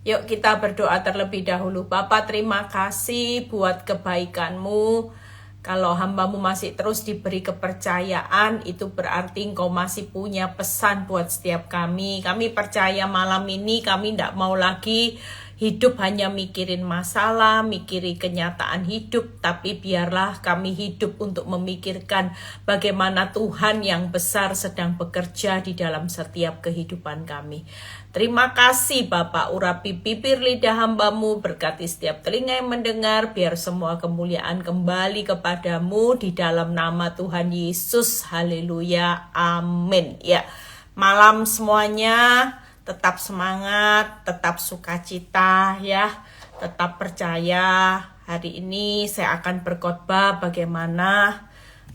Yuk kita berdoa terlebih dahulu. Bapa, terima kasih buat kebaikan-Mu. Kalau hamba-Mu masih terus diberi kepercayaan, itu berarti Engkau masih punya pesan buat setiap kami. Kami percaya malam ini kami tidak mau lagi hidup hanya mikirin masalah, mikirin kenyataan hidup, tapi biarlah kami hidup untuk memikirkan bagaimana Tuhan yang besar sedang bekerja di dalam setiap kehidupan kami. Terima kasih Bapak, urapi bibir lidah hamba-Mu, berkati setiap telinga yang mendengar, biar semua kemuliaan kembali kepadamu di dalam nama Tuhan Yesus. Haleluya, amin. Ya, malam semuanya, tetap semangat, tetap sukacita ya, tetap percaya. Hari ini saya akan berkhotbah bagaimana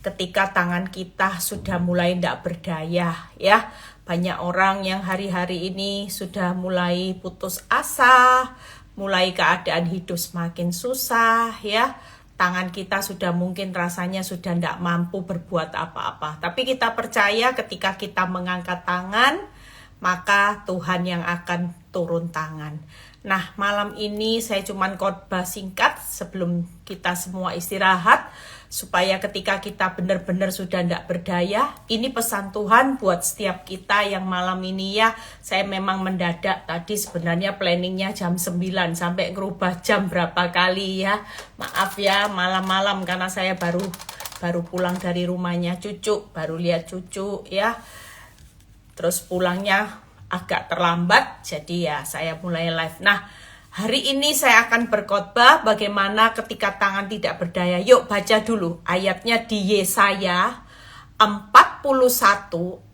ketika tangan kita sudah mulai tidak berdaya ya. Banyak orang yang hari-hari ini sudah mulai putus asa, mulai keadaan hidup semakin susah ya. Tangan kita sudah mungkin rasanya sudah tidak mampu berbuat apa-apa. Tapi kita percaya ketika kita mengangkat tangan, maka Tuhan yang akan turun tangan. Nah, malam ini saya cuman khotbah singkat sebelum kita semua istirahat, supaya ketika kita benar-benar sudah tidak berdaya, ini pesan Tuhan buat setiap kita yang malam ini ya. Saya memang mendadak tadi, sebenarnya planningnya jam 9 sampai ngerubah jam berapa kali ya. Maaf ya, malam-malam karena saya baru pulang dari rumahnya cucu, baru lihat cucu ya. Terus pulangnya agak terlambat, jadi ya saya mulai live. Nah, hari ini saya akan berkhotbah bagaimana ketika tangan tidak berdaya. Yuk baca dulu ayatnya di Yesaya 41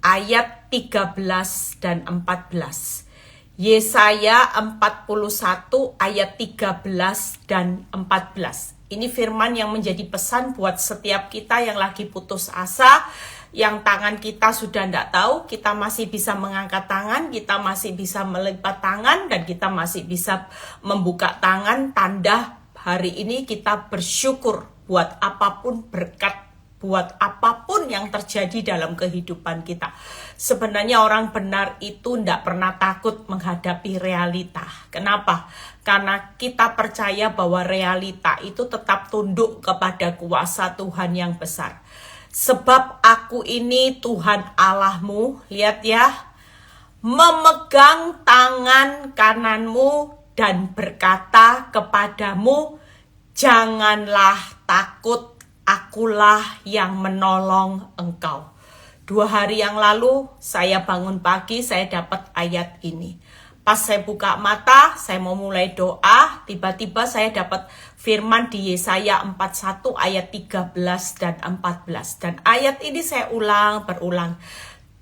ayat 13 dan 14. Yesaya 41 ayat 13 dan 14. Ini firman yang menjadi pesan buat setiap kita yang lagi putus asa, yang tangan kita sudah tidak tahu, kita masih bisa mengangkat tangan, kita masih bisa melipat tangan, dan kita masih bisa membuka tangan, tanda hari ini kita bersyukur buat apapun berkat, buat apapun yang terjadi dalam kehidupan kita. Sebenarnya orang benar itu tidak pernah takut menghadapi realita. Kenapa? Karena kita percaya bahwa realita itu tetap tunduk kepada kuasa Tuhan yang besar. Sebab aku ini Tuhan Allahmu, lihat ya, memegang tangan kananmu dan berkata kepadamu, janganlah takut, akulah yang menolong engkau. 2 hari yang lalu saya bangun pagi, saya dapat ayat ini. Pas saya buka mata, saya mau mulai doa, tiba-tiba saya dapat firman di Yesaya 41 ayat 13 dan 14. Dan ayat ini saya berulang.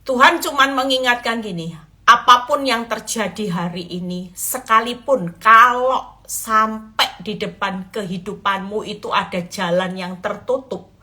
Tuhan cuman mengingatkan gini, apapun yang terjadi hari ini, sekalipun kalau sampai di depan kehidupanmu itu ada jalan yang tertutup,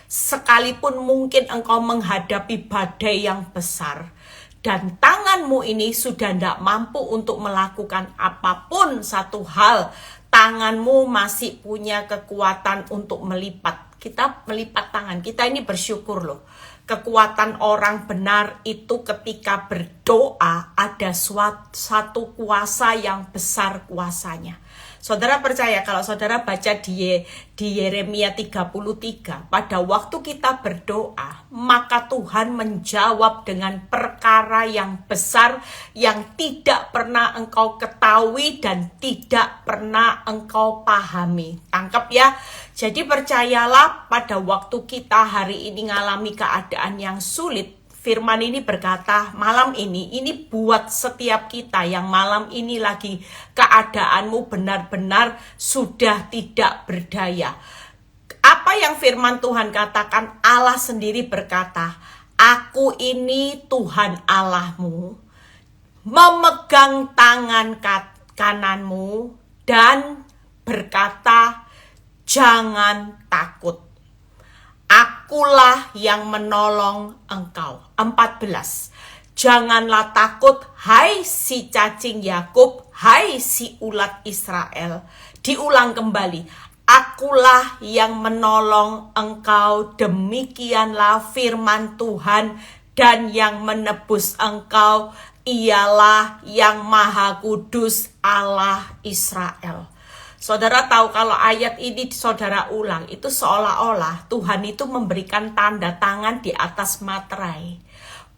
sekalipun mungkin engkau menghadapi badai yang besar, dan tanganmu ini sudah tidak mampu untuk melakukan apapun satu hal, tanganmu masih punya kekuatan untuk melipat. Kita melipat tangan, kita ini bersyukur loh. Kekuatan orang benar itu ketika berdoa ada satu kuasa yang besar kuasanya. Saudara percaya kalau saudara baca di Yeremia 33, pada waktu kita berdoa, maka Tuhan menjawab dengan perkara yang besar yang tidak pernah engkau ketahui dan tidak pernah engkau pahami. Tangkap ya. Jadi percayalah, pada waktu kita hari ini ngalami keadaan yang sulit, firman ini berkata, malam ini buat setiap kita yang malam ini lagi keadaanmu benar-benar sudah tidak berdaya. Apa yang firman Tuhan katakan? Allah sendiri berkata, aku ini Tuhan Allahmu, memegang tangan kananmu dan berkata, jangan takut. Akulah yang menolong engkau. 14. Janganlah takut, hai si cacing Yakub, hai si ulat Israel. Diulang kembali. Akulah yang menolong engkau, demikianlah firman Tuhan, dan yang menebus engkau ialah yang Maha Kudus Allah Israel. Saudara tahu kalau ayat ini saudara ulang, itu seolah-olah Tuhan itu memberikan tanda tangan di atas materai.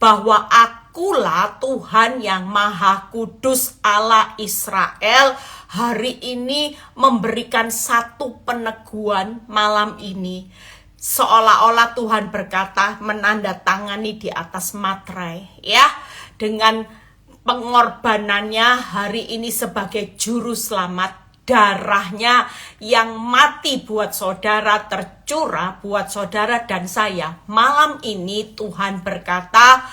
Bahwa akulah Tuhan yang Maha Kudus Allah Israel. Hari ini memberikan satu peneguhan malam ini. Seolah-olah Tuhan berkata menandatangani di atas materai. Ya, dengan pengorbanannya hari ini sebagai juru selamat. Darahnya yang mati buat saudara, tercurah buat saudara dan saya. Malam ini Tuhan berkata,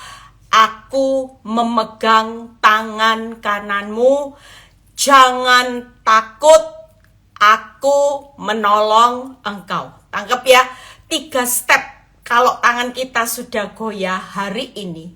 aku memegang tangan kananmu, jangan takut, aku menolong engkau. Tangkap ya, 3 step. Kalau tangan kita sudah goyah hari ini,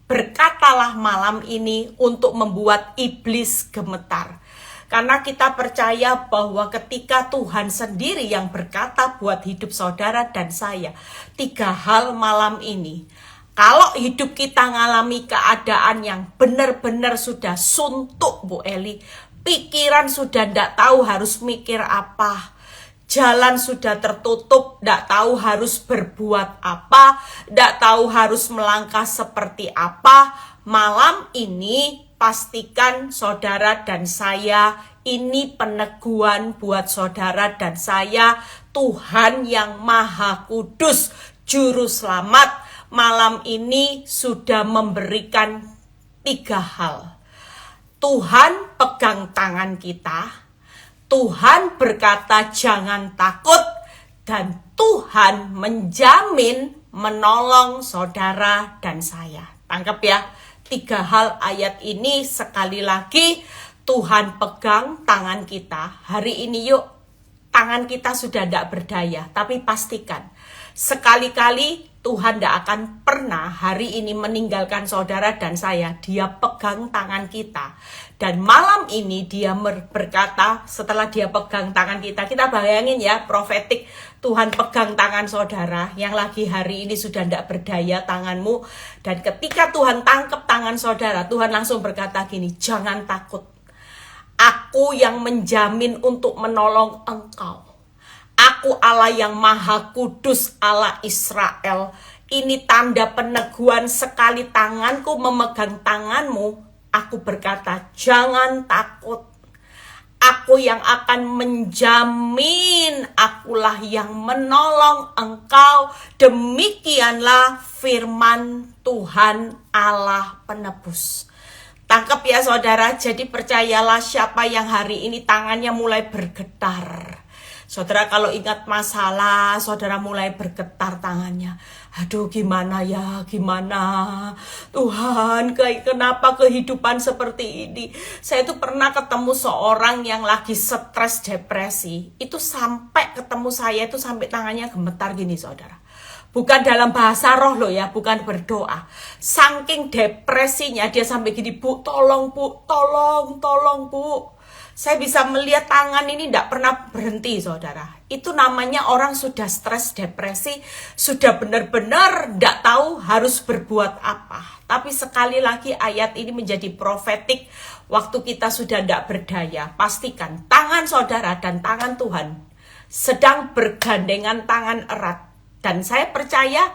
berkatalah malam ini untuk membuat iblis gemetar. Karena kita percaya bahwa ketika Tuhan sendiri yang berkata buat hidup saudara dan saya, 3 hal malam ini. Kalau hidup kita ngalami keadaan yang benar-benar sudah suntuk, Bu Eli, pikiran sudah tidak tahu harus mikir apa, jalan sudah tertutup, tidak tahu harus berbuat apa, tidak tahu harus melangkah seperti apa, malam ini pastikan saudara dan saya, ini peneguhan buat saudara dan saya. Tuhan yang Maha Kudus, Juru Selamat, malam ini sudah memberikan 3 hal. Tuhan pegang tangan kita, Tuhan berkata jangan takut, dan Tuhan menjamin menolong saudara dan saya. Tangkap ya. 3 hal ayat ini sekali lagi. Tuhan pegang tangan kita. Hari ini yuk, tangan kita sudah tidak berdaya. Tapi pastikan, sekali-kali Tuhan tidak akan pernah hari ini meninggalkan saudara dan saya. Dia pegang tangan kita. Dan malam ini dia berkata, setelah dia pegang tangan kita, kita bayangin ya, profetik, Tuhan pegang tangan saudara yang lagi hari ini sudah tidak berdaya tanganmu. Dan ketika Tuhan tangkap tangan saudara, Tuhan langsung berkata gini, jangan takut. Aku yang menjamin untuk menolong engkau. Aku Allah yang Maha Kudus, Allah Israel. Ini tanda peneguhan sekali tanganku memegang tanganmu. Aku berkata, jangan takut. Aku yang akan menjamin, akulah yang menolong engkau. Demikianlah firman Tuhan Allah penebus. Tangkap ya saudara, jadi percayalah siapa yang hari ini tangannya mulai bergetar. Saudara kalau ingat masalah, saudara mulai bergetar tangannya. Aduh gimana ya, gimana Tuhan, kenapa kehidupan seperti ini. Saya itu pernah ketemu seorang yang lagi stres depresi. Itu sampai ketemu saya itu sampai tangannya gemetar gini saudara. Bukan dalam bahasa roh loh ya, bukan berdoa. Saking depresinya dia sampai gini, Bu, tolong Bu, tolong Bu. Saya bisa melihat tangan ini tidak pernah berhenti saudara. Itu namanya orang sudah stres depresi, sudah benar-benar tidak tahu harus berbuat apa. Tapi sekali lagi ayat ini menjadi profetik. Waktu kita sudah tidak berdaya, pastikan tangan saudara dan tangan Tuhan sedang bergandengan tangan erat. Dan saya percaya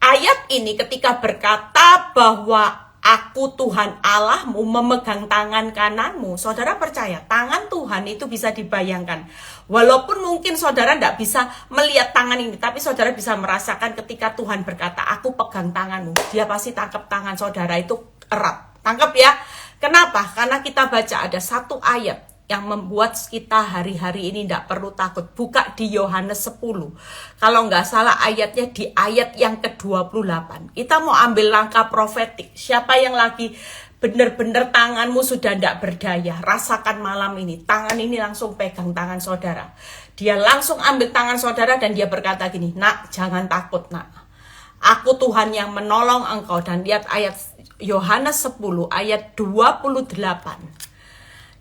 ayat ini ketika berkata bahwa aku Tuhan Allahmu memegang tangan kananmu. Saudara percaya tangan Tuhan itu bisa dibayangkan. Walaupun mungkin saudara tidak bisa melihat tangan ini, tapi saudara bisa merasakan ketika Tuhan berkata aku pegang tanganmu. Dia pasti tangkap tangan saudara itu erat. Tangkap ya. Kenapa? Karena kita baca ada satu ayat yang membuat kita hari-hari ini tidak perlu takut. Buka di Yohanes 10. Kalau nggak salah ayatnya di ayat yang ke-28. Kita mau ambil langkah profetik. Siapa yang lagi benar-benar tanganmu sudah tidak berdaya, rasakan malam ini. Tangan ini langsung pegang tangan saudara. Dia langsung ambil tangan saudara dan dia berkata gini, nak jangan takut nak. Aku Tuhan yang menolong engkau. Dan lihat ayat Yohanes 10 ayat 28.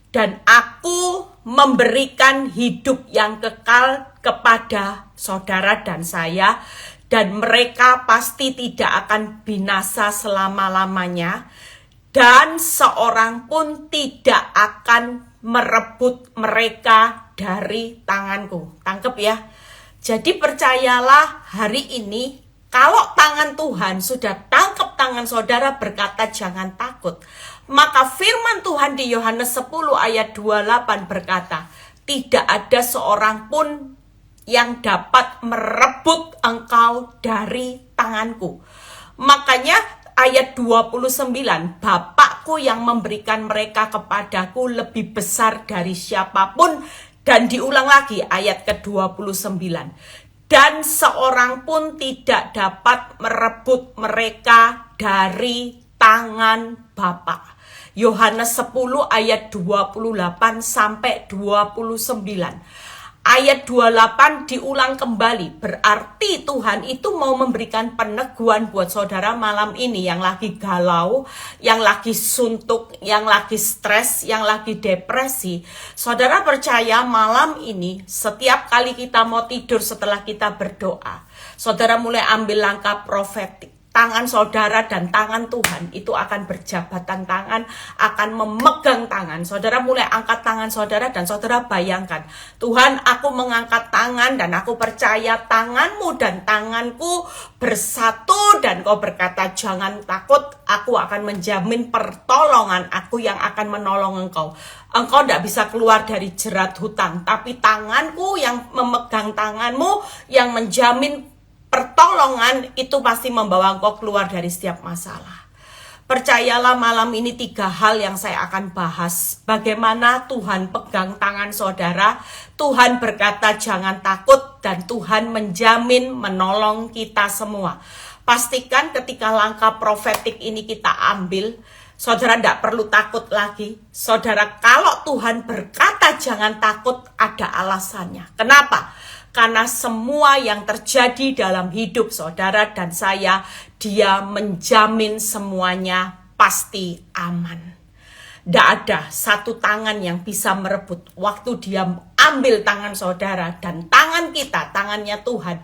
Dan aku memberikan hidup yang kekal kepada saudara dan saya, dan mereka pasti tidak akan binasa selama-lamanya, dan seorang pun tidak akan merebut mereka dari tanganku. Tangkep ya. Jadi percayalah hari ini, kalau tangan Tuhan sudah tangkap tangan saudara berkata jangan takut, maka firman Tuhan di Yohanes 10 ayat 28 berkata, tidak ada seorang pun yang dapat merebut engkau dari tanganku. Makanya ayat 29, Bapakku yang memberikan mereka kepadaku lebih besar dari siapapun. Dan diulang lagi ayat ke-29, dan seorang pun tidak dapat merebut mereka dari tangan Bapa. Yohanes 10 ayat 28 sampai 29. Ayat 28 diulang kembali, berarti Tuhan itu mau memberikan peneguhan buat saudara malam ini yang lagi galau, yang lagi suntuk, yang lagi stres, yang lagi depresi. Saudara percaya malam ini setiap kali kita mau tidur setelah kita berdoa, saudara mulai ambil langkah profetik. Tangan saudara dan tangan Tuhan itu akan berjabatan tangan, akan memegang tangan. Saudara mulai angkat tangan saudara dan saudara bayangkan, Tuhan, aku mengangkat tangan dan aku percaya tanganmu dan tanganku bersatu dan kau berkata jangan takut, aku akan menjamin pertolongan aku yang akan menolong engkau. Engkau tidak bisa keluar dari jerat hutang, tapi tanganku yang memegang tanganmu yang menjamin pertolongan itu pasti membawa engkau keluar dari setiap masalah. Percayalah malam ini 3 hal yang saya akan bahas. Bagaimana Tuhan pegang tangan saudara, Tuhan berkata jangan takut, dan Tuhan menjamin menolong kita semua. Pastikan ketika langkah profetik ini kita ambil, saudara tidak perlu takut lagi. Saudara, kalau Tuhan berkata jangan takut, ada alasannya. Kenapa? Karena semua yang terjadi dalam hidup saudara dan saya, dia menjamin semuanya pasti aman. Tidak ada satu tangan yang bisa merebut. Waktu dia ambil tangan saudara dan tangan kita, tangannya Tuhan.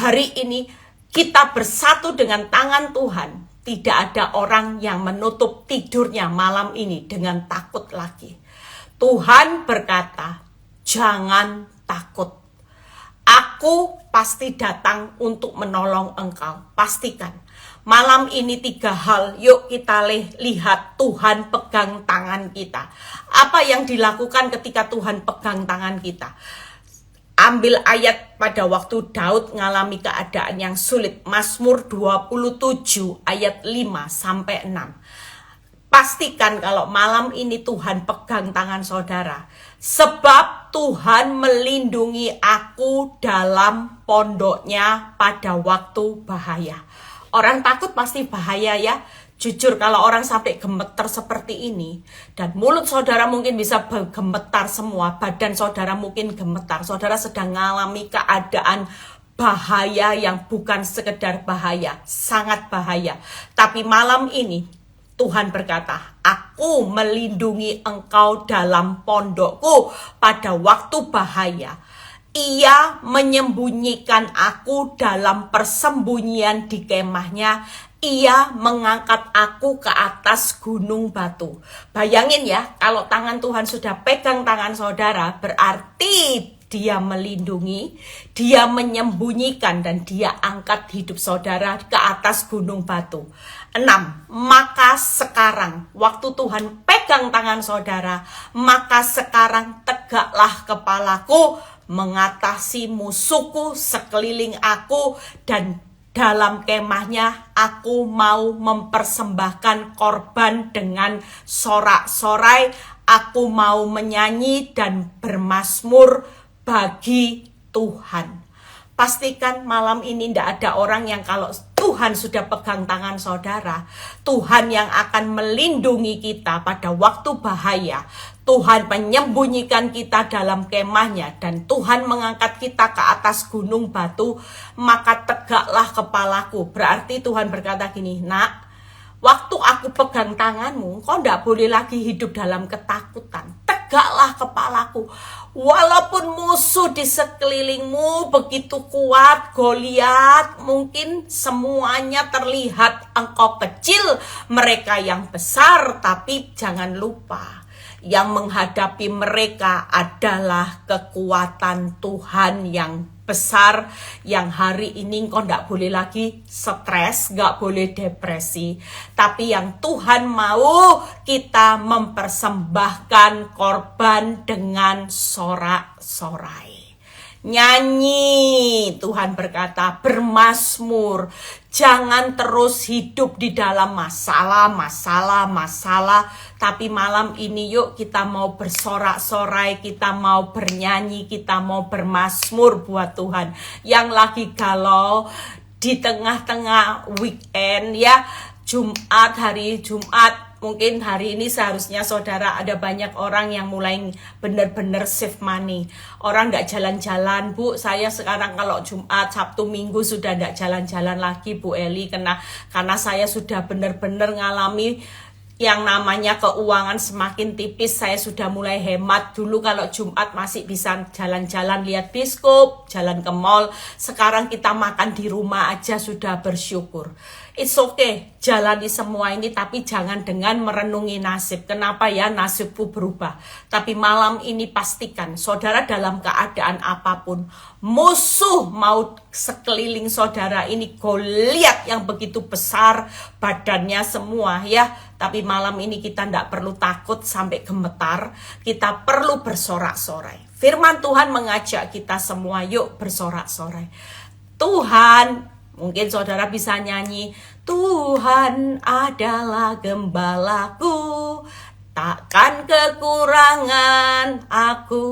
Hari ini kita bersatu dengan tangan Tuhan. Tidak ada orang yang menutup tidurnya malam ini dengan takut lagi. Tuhan berkata, jangan takut. Aku pasti datang untuk menolong engkau. Pastikan. Malam ini 3 hal. Yuk kita lihat Tuhan pegang tangan kita. Apa yang dilakukan ketika Tuhan pegang tangan kita? Ambil ayat pada waktu Daud mengalami keadaan yang sulit. Mazmur 27 ayat 5 sampai 6. Pastikan kalau malam ini Tuhan pegang tangan saudara. Sebab Tuhan melindungi aku dalam pondoknya pada waktu bahaya. Orang takut pasti bahaya ya. Jujur kalau orang sampai gemetar seperti ini, dan mulut saudara mungkin bisa gemetar semua, badan saudara mungkin gemetar. Saudara sedang mengalami keadaan bahaya yang bukan sekedar bahaya, sangat bahaya. Tapi malam ini Tuhan berkata, aku melindungi engkau dalam pondokku pada waktu bahaya. Ia menyembunyikan aku dalam persembunyian di kemahnya. Ia mengangkat aku ke atas gunung batu. Bayangin ya, kalau tangan Tuhan sudah pegang tangan saudara, berarti dia melindungi, dia menyembunyikan, dan dia angkat hidup saudara ke atas gunung batu. 6. Maka sekarang, waktu Tuhan pegang tangan saudara, maka sekarang tegaklah kepalaku, mengatasi musuhku sekeliling aku, dan dalam kemahnya aku mau mempersembahkan korban dengan sorak-sorai. Aku mau menyanyi dan bermazmur bagi Tuhan. Pastikan malam ini tidak ada orang yang kalau Tuhan sudah pegang tangan saudara, Tuhan yang akan melindungi kita pada waktu bahaya. Tuhan menyembunyikan kita dalam kemahnya, dan Tuhan mengangkat kita ke atas gunung batu, maka tegaklah kepalaku. Berarti Tuhan berkata gini, nak, waktu aku pegang tanganmu, kau tidak boleh lagi hidup dalam ketakutan. tegaklah kepalaku. Walaupun musuh di sekelilingmu begitu kuat, Goliat, mungkin semuanya terlihat engkau kecil, mereka yang besar, tapi jangan lupa, yang menghadapi mereka adalah kekuatan Tuhan yang besar, yang hari ini engkau gak boleh lagi stres, gak boleh depresi, tapi yang Tuhan mau kita mempersembahkan korban dengan sorak-sorai. Nyanyi, Tuhan berkata, bermazmur. Jangan terus hidup di dalam masalah, tapi malam ini yuk kita mau bersorak-sorai, kita mau bernyanyi, kita mau bermazmur buat Tuhan. Yang lagi galau di tengah-tengah weekend ya, hari Jumat. Mungkin hari ini seharusnya saudara ada banyak orang yang mulai benar-benar save money. Orang gak jalan-jalan, Bu. Saya sekarang kalau Jumat, Sabtu, Minggu sudah gak jalan-jalan lagi, Bu Eli. Karena saya sudah benar-benar ngalami yang namanya keuangan semakin tipis. Saya sudah mulai hemat. Dulu kalau Jumat masih bisa jalan-jalan lihat bioskop, jalan ke mall. Sekarang kita makan di rumah aja sudah bersyukur. It's okay, jalani semua ini, tapi jangan dengan merenungi nasib. Kenapa ya nasibku berubah? Tapi malam ini pastikan saudara dalam keadaan apapun, musuh mau sekeliling saudara ini, Goliat yang begitu besar badannya semua ya. Tapi malam ini kita tidak perlu takut sampai gemetar, kita perlu bersorak-sorai. Firman Tuhan mengajak kita semua, yuk bersorak-sorai. Tuhan, mungkin saudara bisa nyanyi, Tuhan adalah gembalaku, takkan kekurangan aku.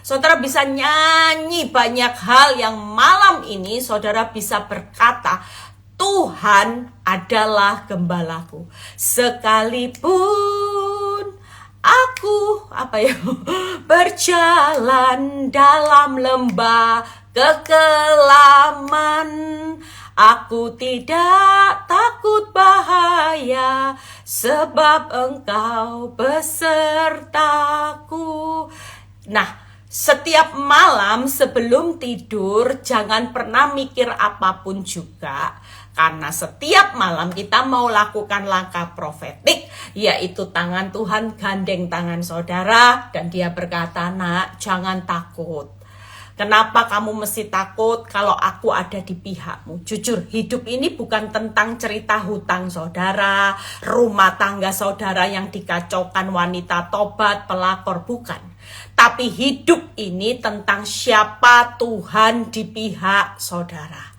Saudara bisa nyanyi banyak hal yang malam ini saudara bisa berkata, Tuhan adalah gembalaku. Sekalipun aku berjalan dalam lembah kekelaman, aku tidak takut bahaya, sebab Engkau besertaku. Nah, setiap malam sebelum tidur jangan pernah mikir apapun juga, karena setiap malam kita mau lakukan langkah profetik, yaitu tangan Tuhan gandeng tangan saudara, dan dia berkata, nak, jangan takut. Kenapa kamu mesti takut kalau aku ada di pihakmu? Jujur, hidup ini bukan tentang cerita hutang saudara, rumah tangga saudara yang dikacaukan wanita tobat, pelakor, bukan. Tapi hidup ini tentang siapa Tuhan di pihak saudara.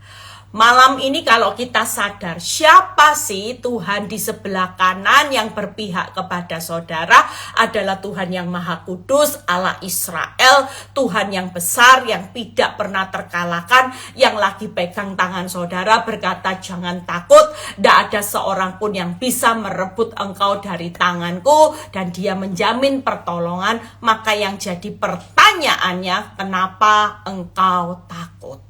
Malam ini kalau kita sadar siapa sih Tuhan di sebelah kanan yang berpihak kepada saudara, adalah Tuhan yang Maha Kudus, Allah Israel, Tuhan yang besar, yang tidak pernah terkalahkan, yang lagi pegang tangan saudara berkata jangan takut, tidak ada seorang pun yang bisa merebut engkau dari tanganku, dan dia menjamin pertolongan. Maka yang jadi pertanyaannya, kenapa engkau takut?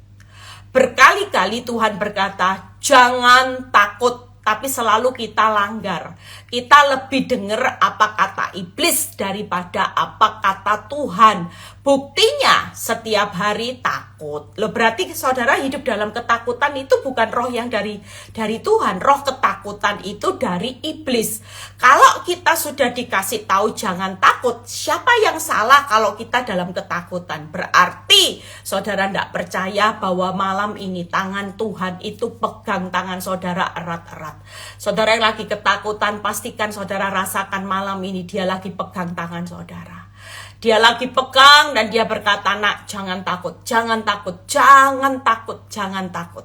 Berkali-kali Tuhan berkata, jangan takut, tapi selalu kita langgar. Kita lebih dengar apa kata iblis daripada apa kata Tuhan. Buktinya setiap hari takut. Loh, berarti saudara hidup dalam ketakutan itu bukan roh yang dari Tuhan. Roh ketakutan itu dari iblis. Kalau kita sudah dikasih tahu jangan takut, siapa yang salah kalau kita dalam ketakutan? Berarti saudara tidak percaya bahwa malam ini tangan Tuhan itu pegang tangan saudara erat-erat. Saudara yang lagi ketakutan, pastikan saudara rasakan malam ini dia lagi pegang tangan saudara. Dia lagi pegang dan dia berkata, nak, jangan takut, jangan takut, jangan takut, jangan takut.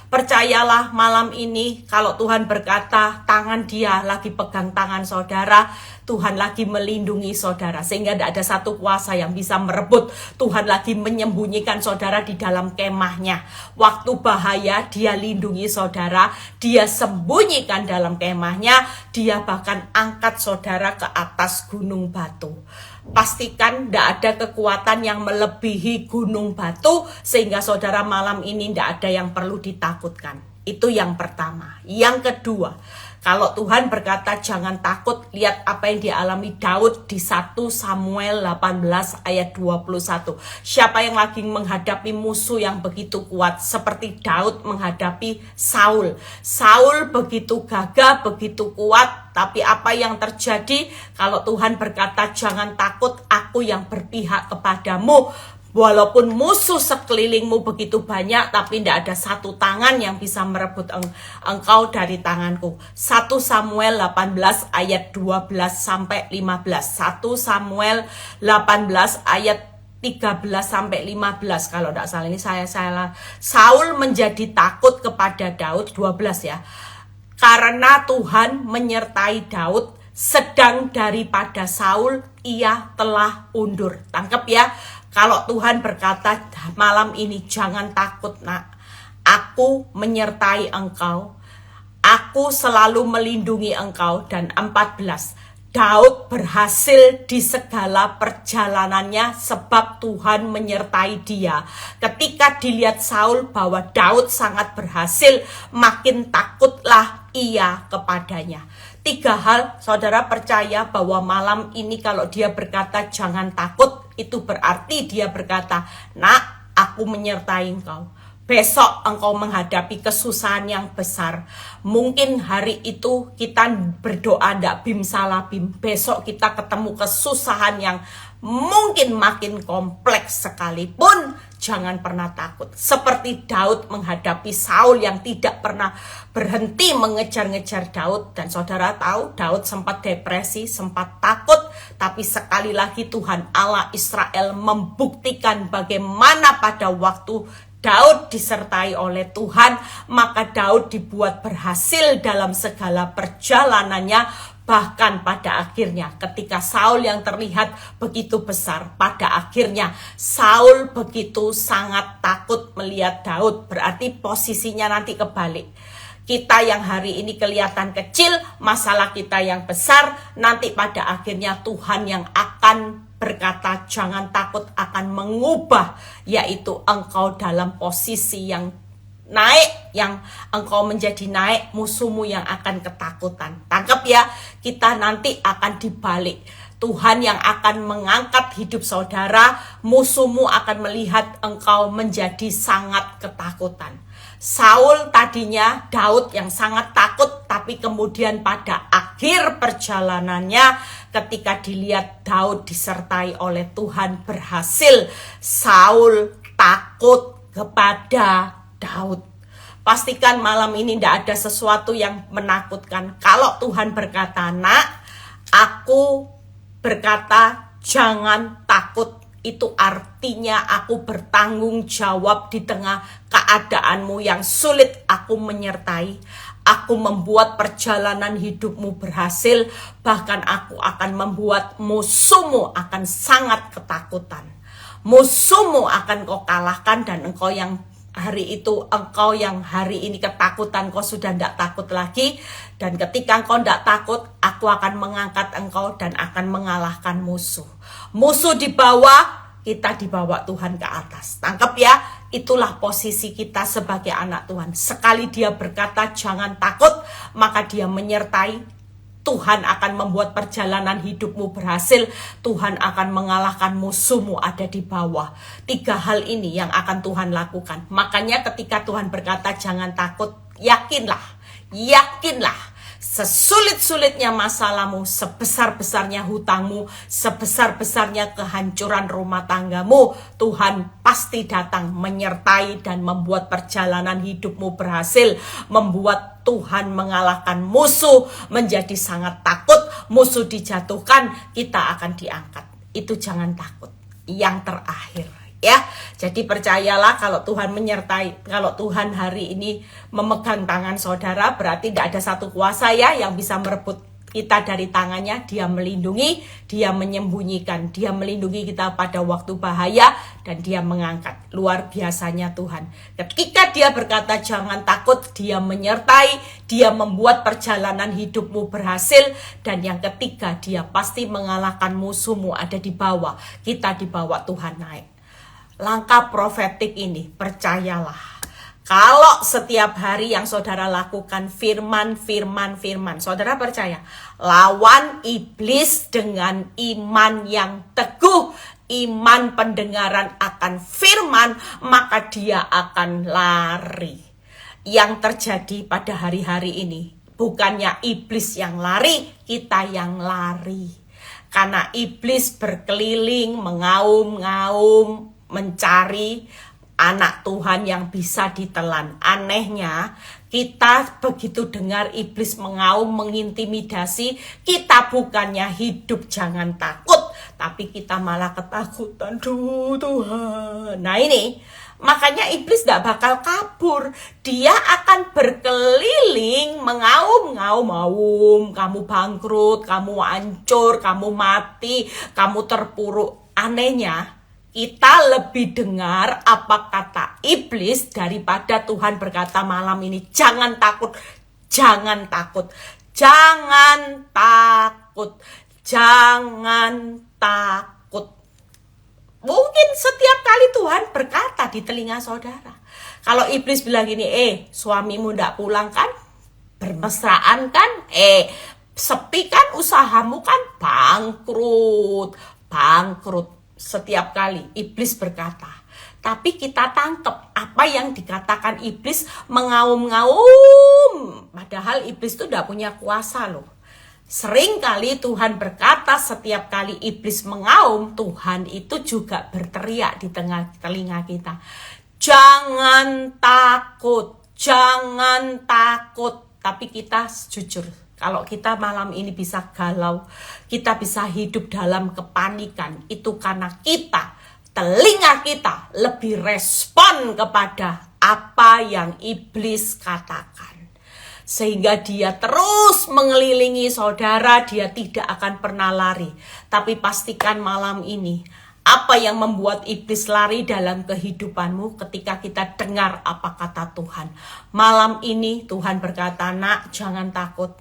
Percayalah malam ini kalau Tuhan berkata tangan dia lagi pegang tangan saudara, Tuhan lagi melindungi saudara, sehingga tidak ada satu kuasa yang bisa merebut. Tuhan lagi menyembunyikan saudara di dalam kemahnya. Waktu bahaya dia lindungi saudara, dia sembunyikan dalam kemahnya, dia bahkan angkat saudara ke atas gunung batu. Pastikan tidak ada kekuatan yang melebihi gunung batu, sehingga saudara malam ini tidak ada yang perlu ditakutkan. Itu yang pertama. Yang kedua, Kalau Tuhan berkata jangan takut, lihat apa yang dialami Daud di 1 Samuel 18 ayat 21. Siapa yang lagi menghadapi musuh yang begitu kuat seperti Daud menghadapi Saul. Saul begitu gagah, begitu kuat, tapi apa yang terjadi kalau Tuhan berkata jangan takut, aku yang berpihak kepadamu. Walaupun musuh sekelilingmu begitu banyak, tapi tidak ada satu tangan yang bisa merebut engkau dari tanganku. 1 Samuel 18 ayat 12 sampai 15. 1 Samuel 18 ayat 13 sampai 15 kalau tidak salah, ini saya salah. Saul menjadi takut kepada Daud, 12 ya. Karena Tuhan menyertai Daud, sedang daripada Saul ia telah undur. Tangkap ya. Kalau Tuhan berkata malam ini jangan takut nak, aku menyertai engkau, aku selalu melindungi engkau. Dan 14, Daud berhasil di segala perjalanannya sebab Tuhan menyertai dia. Ketika dilihat Saul bahwa Daud sangat berhasil, makin takutlah ia kepadanya. 3 hal, saudara percaya bahwa malam ini kalau dia berkata jangan takut, itu berarti dia berkata, nak, aku menyertai engkau. Besok engkau menghadapi kesusahan yang besar. Mungkin hari itu kita berdoa ndak bim salah bim. Besok kita ketemu kesusahan yang mungkin makin kompleks sekalipun, jangan pernah takut. Seperti Daud menghadapi Saul yang tidak pernah berhenti mengejar-ngejar Daud. Dan saudara tahu Daud sempat depresi, sempat takut. Tapi sekali lagi Tuhan Allah Israel membuktikan bagaimana pada waktu Daud disertai oleh Tuhan, maka Daud dibuat berhasil dalam segala perjalanannya. Bahkan pada akhirnya ketika Saul yang terlihat begitu besar, pada akhirnya Saul begitu sangat takut melihat Daud. Berarti posisinya nanti kebalik. Kita yang hari ini kelihatan kecil, masalah kita yang besar, nanti pada akhirnya Tuhan yang akan berkata jangan takut, akan mengubah, yaitu engkau dalam posisi yang naik, yang engkau menjadi naik, musuhmu yang akan ketakutan. Tangkap ya, kita nanti akan dibalik. Tuhan yang akan mengangkat hidup saudara, musuhmu akan melihat engkau menjadi sangat ketakutan. Saul tadinya Daud yang sangat takut, tapi kemudian pada akhir perjalanannya ketika dilihat Daud disertai oleh Tuhan berhasil, Saul takut kepada Daud. Pastikan malam ini tidak ada sesuatu yang menakutkan. Kalau Tuhan berkata, nak, aku berkata jangan takut, itu artinya aku bertanggung jawab di tengah keadaanmu yang sulit. Aku menyertai, aku membuat perjalanan hidupmu berhasil, bahkan aku akan membuat musuhmu akan sangat ketakutan. Musuhmu akan kau kalahkan, dan engkau yang hari itu, engkau yang hari ini ketakutan, kau sudah tidak takut lagi. Dan ketika engkau tidak takut, aku akan mengangkat engkau dan akan mengalahkan musuh. Musuh di bawah, kita dibawa Tuhan ke atas. Tangkap ya, itulah posisi kita sebagai anak Tuhan. Sekali dia berkata jangan takut, maka dia menyertai. Tuhan akan membuat perjalanan hidupmu berhasil. Tuhan akan mengalahkan musuhmu ada di bawah. 3 hal ini yang akan Tuhan lakukan. Makanya ketika Tuhan berkata jangan takut, yakinlah, yakinlah. Sesulit-sulitnya masalahmu, sebesar-besarnya hutangmu, sebesar-besarnya kehancuran rumah tanggamu, Tuhan pasti datang menyertai dan membuat perjalanan hidupmu berhasil, membuat Tuhan mengalahkan musuh, menjadi sangat takut, musuh dijatuhkan, kita akan diangkat. Itu jangan takut. Yang terakhir ya, jadi percayalah kalau Tuhan menyertai, kalau Tuhan hari ini memegang tangan saudara, berarti tidak ada satu kuasa ya yang bisa merebut kita dari tangannya. Dia melindungi, dia menyembunyikan, dia melindungi kita pada waktu bahaya, dan dia mengangkat. Luar biasanya Tuhan. Ketika dia berkata jangan takut, dia menyertai, dia membuat perjalanan hidupmu berhasil, dan yang ketiga, dia pasti mengalahkan musuhmu ada di bawah. Kita di bawah Tuhan naik. Langkah profetik ini, percayalah, Kalau setiap hari yang saudara lakukan firman, saudara percaya, lawan iblis dengan iman yang teguh, iman pendengaran akan firman, maka dia akan lari. Yang terjadi pada hari-hari ini, bukannya iblis yang lari, kita yang lari. Karena iblis berkeliling, mengaum-ngaum, mencari anak Tuhan yang bisa ditelan. Anehnya, kita begitu dengar iblis mengaum, mengintimidasi, kita bukannya hidup jangan takut, tapi kita malah ketakutan. Duh Tuhan. Nah ini, makanya iblis gak bakal kabur. Dia akan berkeliling, mengaum-ngaum, kamu bangkrut, kamu hancur, kamu mati, kamu terpuruk. Anehnya, kita lebih dengar apa kata iblis daripada Tuhan berkata malam ini, jangan takut, jangan takut, jangan takut, jangan takut. Mungkin setiap kali Tuhan berkata di telinga saudara. Kalau iblis bilang gini, suamimu ndak pulang kan? Bermesraan kan? Sepi kan? Usahamu kan? Bangkrut, bangkrut. Setiap kali iblis berkata, tapi kita tangkap apa yang dikatakan iblis, mengaum-ngaum, padahal iblis itu tidak punya kuasa loh. Sering kali Tuhan berkata, setiap kali iblis mengaum, Tuhan itu juga berteriak di tengah telinga kita, jangan takut, jangan takut. Tapi kita jujur, kalau kita malam ini bisa galau, kita bisa hidup dalam kepanikan, itu karena telinga kita lebih respon kepada apa yang iblis katakan. Sehingga dia terus mengelilingi saudara, dia tidak akan pernah lari. Tapi pastikan malam ini, apa yang membuat iblis lari dalam kehidupanmu ketika kita dengar apa kata Tuhan. Malam ini Tuhan berkata, nak jangan takut.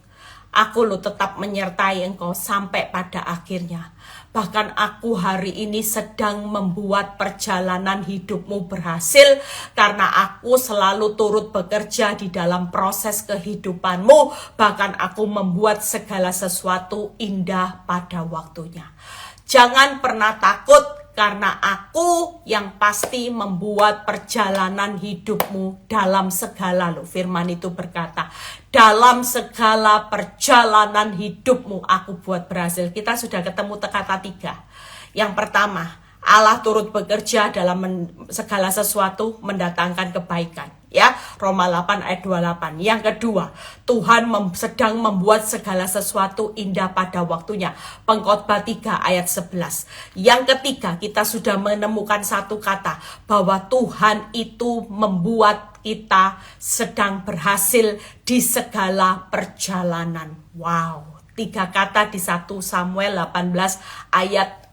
Aku lo tetap menyertai engkau sampai pada akhirnya. Bahkan aku hari ini sedang membuat perjalanan hidupmu berhasil. Karena aku selalu turut bekerja di dalam proses kehidupanmu. Bahkan aku membuat segala sesuatu indah pada waktunya. Jangan pernah takut. Karena aku yang pasti membuat perjalanan hidupmu dalam segala, loh firman itu berkata, dalam segala perjalanan hidupmu aku buat berhasil. Kita sudah ketemu kata 3. Yang pertama, Allah turut bekerja dalam segala sesuatu mendatangkan kebaikan. Ya, Roma 8 ayat 28. Yang kedua, Tuhan sedang membuat segala sesuatu indah pada waktunya. Pengkhotbah 3 ayat 11. Yang ketiga, kita sudah menemukan satu kata, bahwa Tuhan itu membuat kita sedang berhasil di segala perjalanan. Wow, 3 kata di 1 Samuel 18 ayat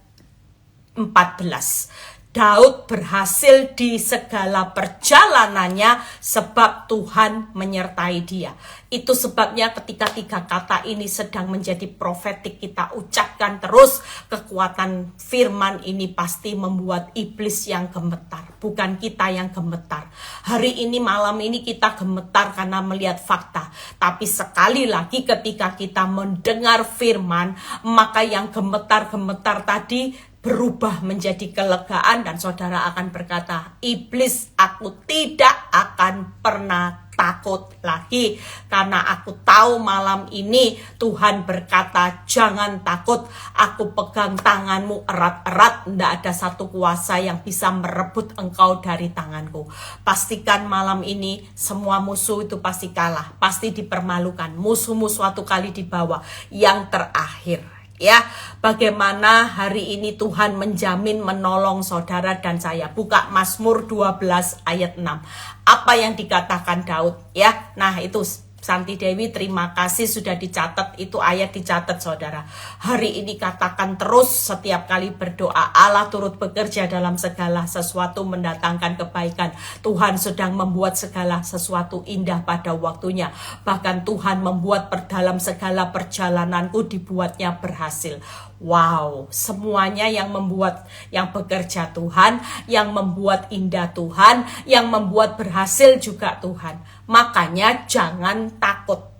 14. Daud berhasil di segala perjalanannya sebab Tuhan menyertai dia. Itu sebabnya ketika 3 kata ini sedang menjadi profetik, kita ucapkan terus, kekuatan firman ini pasti membuat iblis yang gemetar, bukan kita yang gemetar. Hari ini, malam ini kita gemetar karena melihat fakta. Tapi sekali lagi ketika kita mendengar firman, maka yang gemetar-gemetar tadi berubah menjadi kelegaan, dan saudara akan berkata, iblis, aku tidak akan pernah takut lagi, karena aku tahu malam ini Tuhan berkata jangan takut, aku pegang tanganmu erat-erat, tidak ada satu kuasa yang bisa merebut engkau dari tanganku. Pastikan malam ini semua musuh itu pasti kalah, pasti dipermalukan, musuhmu suatu kali dibawa. Yang terakhir, ya, bagaimana hari ini Tuhan menjamin menolong saudara dan saya. Buka Mazmur 12 ayat 6. Apa yang dikatakan Daud, ya. Nah, itu Santi Dewi, terima kasih sudah dicatat, itu ayat dicatat saudara. Hari ini katakan terus setiap kali berdoa, Allah turut bekerja dalam segala sesuatu mendatangkan kebaikan. Tuhan sedang membuat segala sesuatu indah pada waktunya. Bahkan Tuhan membuat dalam segala perjalananku dibuatnya berhasil. Wow, semuanya yang bekerja Tuhan, yang membuat indah Tuhan, yang membuat berhasil juga Tuhan. Makanya jangan takut.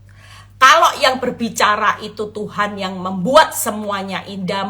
Kalau yang berbicara itu Tuhan yang membuat semuanya indah,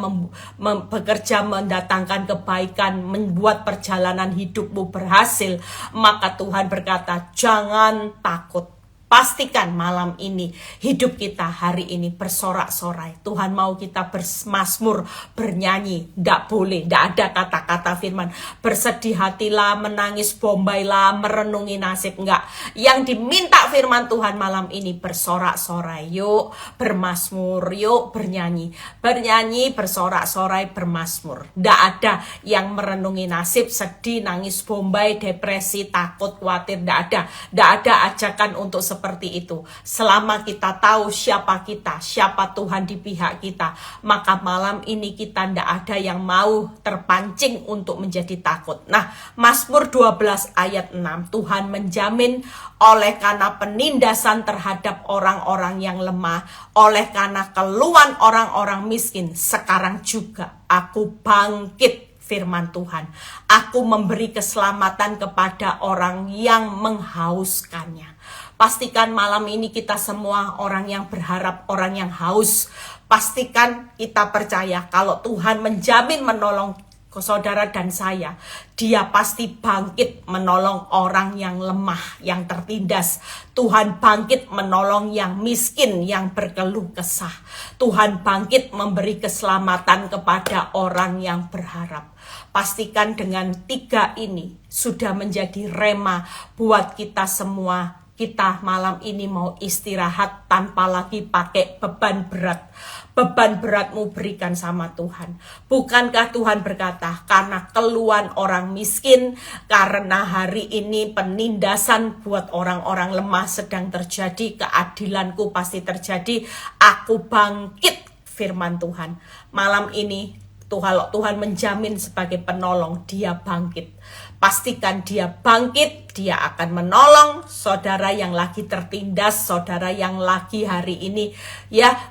bekerja mendatangkan kebaikan, membuat perjalanan hidupmu berhasil, maka Tuhan berkata, jangan takut. Pastikan malam ini hidup kita hari ini bersorak-sorai. Tuhan mau kita bermazmur, bernyanyi. Tidak boleh, tidak ada kata-kata firman bersedih hatilah, menangis bombailah, merenungi nasib. Enggak. Yang diminta firman Tuhan malam ini bersorak-sorai. Yuk bermazmur, yuk bernyanyi. Bernyanyi, bersorak-sorai, bermazmur. Tidak ada yang merenungi nasib, sedih, nangis bombay, depresi, takut, khawatir. Tidak ada. Tidak ada ajakan untuk seperti itu. Selama kita tahu siapa kita, siapa Tuhan di pihak kita, maka malam ini kita tidak ada yang mau terpancing untuk menjadi takut. Nah, Mazmur 12 ayat 6, Tuhan menjamin oleh karena penindasan terhadap orang-orang yang lemah, oleh karena keluhan orang-orang miskin, sekarang juga aku bangkit, firman Tuhan. Aku memberi keselamatan kepada orang yang menghauskannya. Pastikan malam ini kita semua orang yang berharap, orang yang haus. Pastikan kita percaya kalau Tuhan menjamin menolong saudara dan saya, Dia pasti bangkit menolong orang yang lemah, yang tertindas. Tuhan bangkit menolong yang miskin, yang berkeluh kesah. Tuhan bangkit memberi keselamatan kepada orang yang berharap. Pastikan dengan 3 ini sudah menjadi rema buat kita semua. Kita malam ini mau istirahat tanpa lagi pakai beban berat. Beban beratmu berikan sama Tuhan. Bukankah Tuhan berkata, karena keluhan orang miskin, karena hari ini penindasan buat orang-orang lemah sedang terjadi, keadilanku pasti terjadi, aku bangkit, firman Tuhan. Malam ini Tuhan menjamin sebagai penolong, Dia bangkit. Pastikan Dia bangkit, Dia akan menolong saudara yang lagi tertindas, saudara yang lagi hari ini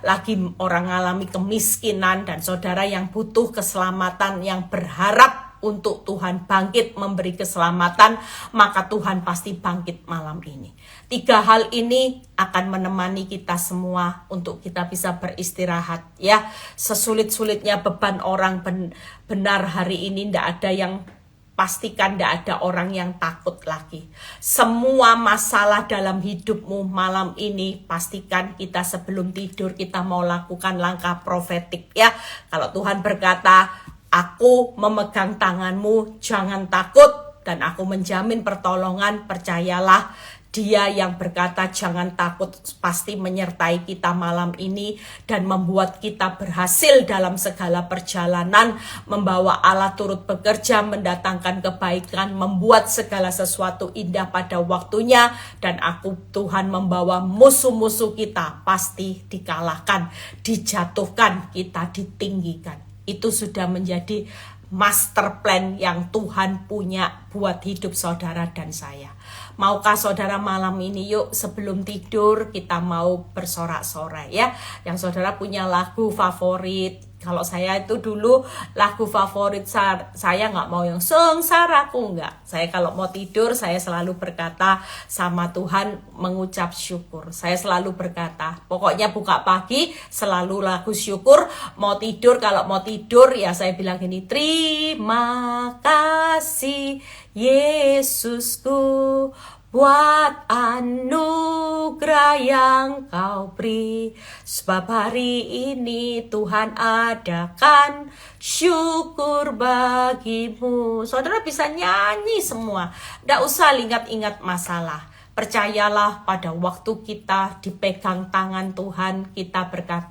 lagi orang alami kemiskinan, dan saudara yang butuh keselamatan, yang berharap untuk Tuhan bangkit memberi keselamatan, maka Tuhan pasti bangkit malam ini. 3 hal ini akan menemani kita semua untuk kita bisa beristirahat ya. Sesulit-sulitnya beban orang benar hari ini, tidak ada yang, pastikan tidak ada orang yang takut lagi. Semua masalah dalam hidupmu malam ini, pastikan kita sebelum tidur kita mau lakukan langkah profetik ya. Kalau Tuhan berkata, aku memegang tanganmu, jangan takut, dan aku menjamin pertolongan, percayalah. Dia yang berkata jangan takut pasti menyertai kita malam ini dan membuat kita berhasil dalam segala perjalanan, membawa Allah turut bekerja, mendatangkan kebaikan, membuat segala sesuatu indah pada waktunya, dan Tuhan membawa musuh-musuh kita pasti dikalahkan, dijatuhkan, kita ditinggikan. Itu sudah menjadi master plan yang Tuhan punya buat hidup saudara dan saya. Maukah saudara malam ini yuk sebelum tidur kita mau bersorak-sorai ya. Yang saudara punya lagu favorit. Kalau saya itu dulu lagu favorit saya nggak mau yang sengsaraku, nggak. Saya kalau mau tidur saya selalu berkata sama Tuhan, mengucap syukur. Saya selalu berkata, pokoknya buka pagi selalu lagu syukur. Mau tidur, kalau mau tidur ya saya bilang gini, terima kasih Yesusku buat anugerah yang kau beri, sebab hari ini Tuhan adakan syukur bagimu. Saudara bisa nyanyi semua, tidak usah ingat-ingat masalah. Percayalah pada waktu kita dipegang tangan Tuhan,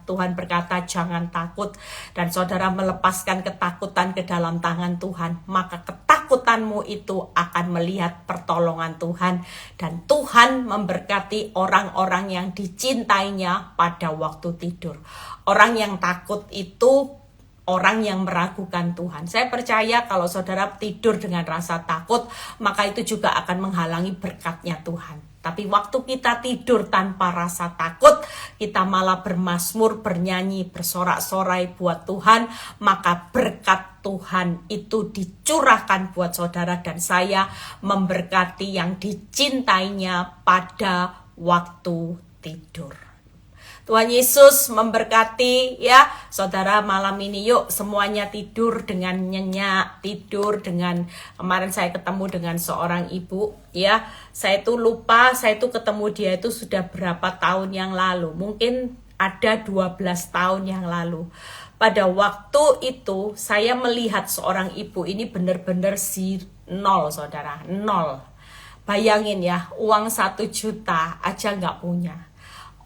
Tuhan berkata jangan takut, dan saudara melepaskan ketakutan ke dalam tangan Tuhan, maka ketakutanmu itu akan melihat pertolongan Tuhan, dan Tuhan memberkati orang-orang yang dicintainya pada waktu tidur. Orang yang takut itu orang yang meragukan Tuhan. Saya percaya kalau saudara tidur dengan rasa takut, maka itu juga akan menghalangi berkatnya Tuhan. Tapi waktu kita tidur tanpa rasa takut, kita malah bermazmur, bernyanyi, bersorak-sorai buat Tuhan, maka berkat Tuhan itu dicurahkan buat saudara dan saya, memberkati yang dicintainya pada waktu tidur. Tuhan Yesus memberkati ya saudara malam ini. Yuk semuanya tidur dengan nyenyak, tidur dengan, kemarin saya ketemu dengan seorang ibu ya, saya tuh lupa, saya tuh ketemu dia itu sudah berapa tahun yang lalu, mungkin ada 12 tahun yang lalu. Pada waktu itu saya melihat seorang ibu ini benar-benar nol saudara, nol. Bayangin ya, uang 1 juta aja nggak punya.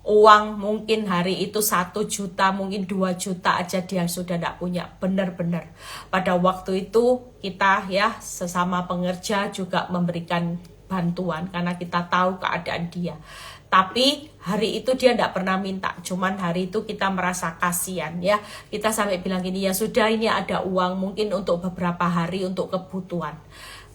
Uang mungkin hari itu 1 juta, mungkin 2 juta aja dia sudah tidak punya. Benar-benar pada waktu itu kita ya sesama pengerja juga memberikan bantuan karena kita tahu keadaan dia. Tapi hari itu dia tidak pernah minta, cuman hari itu kita merasa kasihan ya. Kita sampai bilang gini, ya sudah ini ada uang mungkin untuk beberapa hari untuk kebutuhan.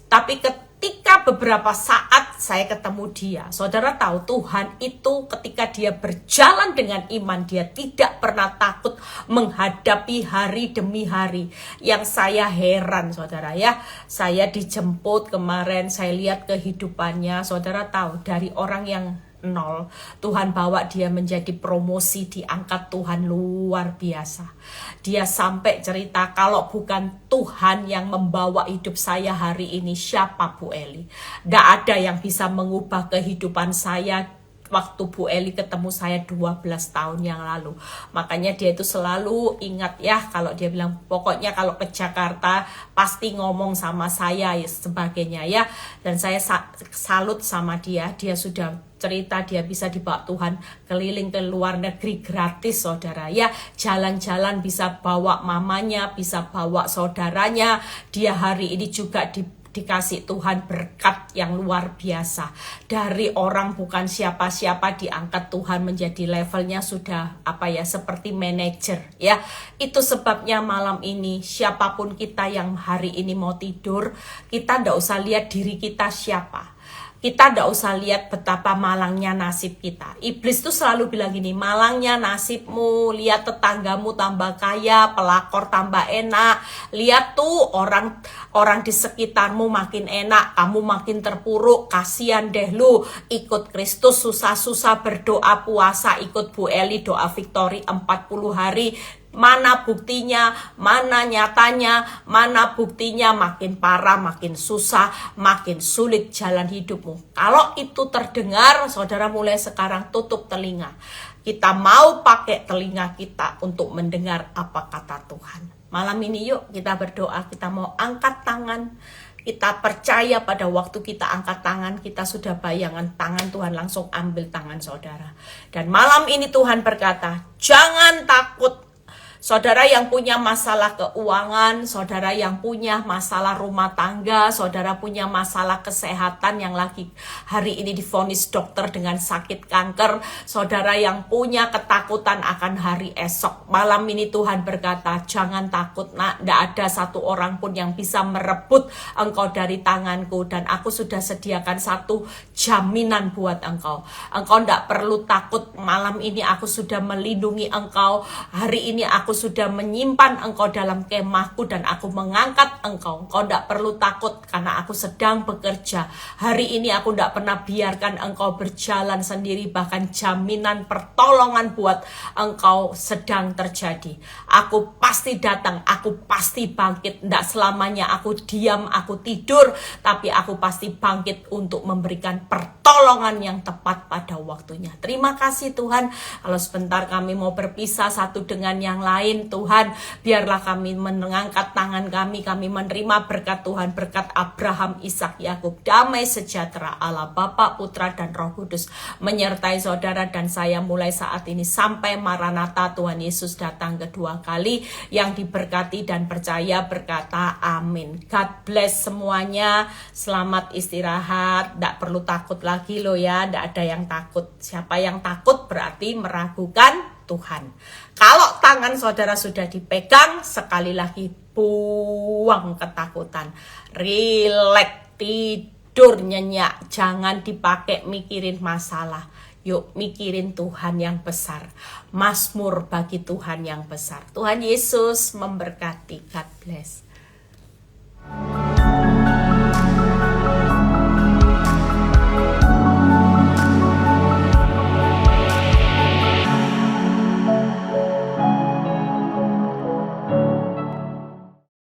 Tapi ketika beberapa saat saya ketemu dia, saudara tahu Tuhan itu ketika dia berjalan dengan iman, dia tidak pernah takut menghadapi hari demi hari. Yang saya heran saudara ya, saya dijemput kemarin, saya lihat kehidupannya, saudara tahu dari orang yang nol, Tuhan bawa dia menjadi promosi, diangkat Tuhan luar biasa. Dia sampai cerita, kalau bukan Tuhan yang membawa hidup saya hari ini, siapa Bu Eli? Tidak ada yang bisa mengubah kehidupan saya. Waktu Bu Eli ketemu saya 12 tahun yang lalu. Makanya dia itu selalu ingat ya, kalau dia bilang pokoknya kalau ke Jakarta pasti ngomong sama saya ya, sebagainya ya. Dan saya salut sama dia, dia sudah cerita dia bisa dibawa Tuhan keliling ke luar negeri gratis saudara ya, jalan-jalan bisa bawa mamanya, bisa bawa saudaranya. Dia hari ini juga dikasih Tuhan berkat yang luar biasa. Dari orang bukan siapa-siapa diangkat Tuhan menjadi levelnya sudah seperti manajer ya. Itu sebabnya malam ini siapapun kita yang hari ini mau tidur, kita ndak usah lihat diri kita siapa. Kita tidak usah lihat betapa malangnya nasib kita. Iblis tuh selalu bilang gini, malangnya nasibmu, lihat tetanggamu tambah kaya, pelakor tambah enak. Lihat tuh orang di sekitarmu makin enak, kamu makin terpuruk. Kasihan deh lu, ikut Kristus susah-susah berdoa puasa, ikut Bu Eli doa Victory 40 hari. Mana buktinya, mana nyatanya, mana buktinya, makin parah, makin susah, makin sulit jalan hidupmu. Kalau itu terdengar, saudara mulai sekarang tutup telinga. Kita mau pakai telinga kita untuk mendengar apa kata Tuhan. Malam ini yuk kita berdoa, kita mau angkat tangan. Kita percaya pada waktu kita angkat tangan, kita sudah bayangan tangan Tuhan langsung ambil tangan saudara. Dan malam ini Tuhan berkata, jangan takut. Saudara yang punya masalah keuangan, saudara yang punya masalah rumah tangga, saudara punya masalah kesehatan yang lagi hari ini divonis dokter dengan sakit kanker, saudara yang punya ketakutan akan hari esok. Malam ini Tuhan berkata, jangan takut nak, tidak ada satu orang pun yang bisa merebut engkau dari tanganku. Dan aku sudah sediakan satu jaminan buat engkau. Engkau tidak perlu takut, malam ini aku sudah melindungi engkau. Hari ini aku sudah menyimpan engkau dalam kemahku dan aku mengangkat engkau. Engkau tidak perlu takut karena aku sedang bekerja. Hari ini aku tidak pernah biarkan engkau berjalan sendiri, bahkan jaminan pertolongan buat engkau sedang terjadi. Aku pasti datang, aku pasti bangkit. Tidak selamanya aku diam, aku tidur, tapi aku pasti bangkit untuk memberikan pertolongan yang tepat pada waktunya. Terima kasih Tuhan. Kalau sebentar kami mau berpisah satu dengan yang lain, Tuhan, biarlah kami mengangkat tangan kami menerima berkat Tuhan, berkat Abraham, Ishak, Yakub. Damai sejahtera Allah Bapa, Putra, dan Roh Kudus menyertai saudara dan saya mulai saat ini sampai Maranatha Tuhan Yesus datang kedua kali. Yang diberkati dan percaya berkata amin. God bless semuanya. Selamat istirahat. Tidak perlu takut lagi loh ya. Tidak ada yang takut. Siapa yang takut berarti meragukan Tuhan. Kalau tangan saudara sudah dipegang, sekali lagi buang ketakutan. Rileks, tidur. tidur nyenyak, jangan dipakai mikirin masalah. Yuk mikirin Tuhan yang besar. Mazmur bagi Tuhan yang besar. Tuhan Yesus memberkati. God bless.